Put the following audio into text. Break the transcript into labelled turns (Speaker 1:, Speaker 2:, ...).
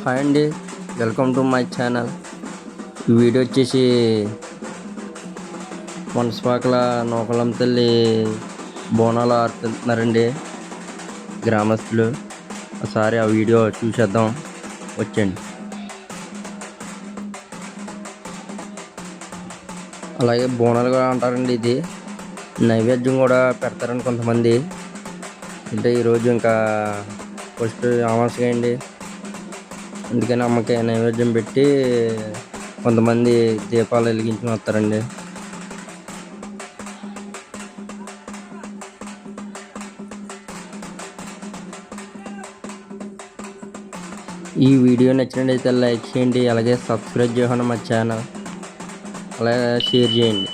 Speaker 1: Hi అండి, welcome to my channel. ఈ video వచ్చేసి మనస్పాకల నూకలం తల్లి బోనాలు ఆడుతున్నారండి గ్రామస్తులు. ఒకసారి ఆ వీడియో చూసేద్దాం, వచ్చండి. అలాగే బోనాలు కూడా అంటారండి, ఇది నైవేద్యం కూడా పెడతారండి కొంతమంది. అంటే ఈరోజు ఇంకా ఫస్ట్ అమావాస్య అండి, అందుకని అమ్మకి నైవేద్యం పెట్టి కొంతమంది దీపాలు వెలిగించుకుని వస్తారండి. ఈ వీడియో నచ్చినట్లయితే లైక్ చేయండి, అలాగే సబ్స్క్రైబ్ చేయండి మా ఛానల్, అలాగే షేర్ చేయండి.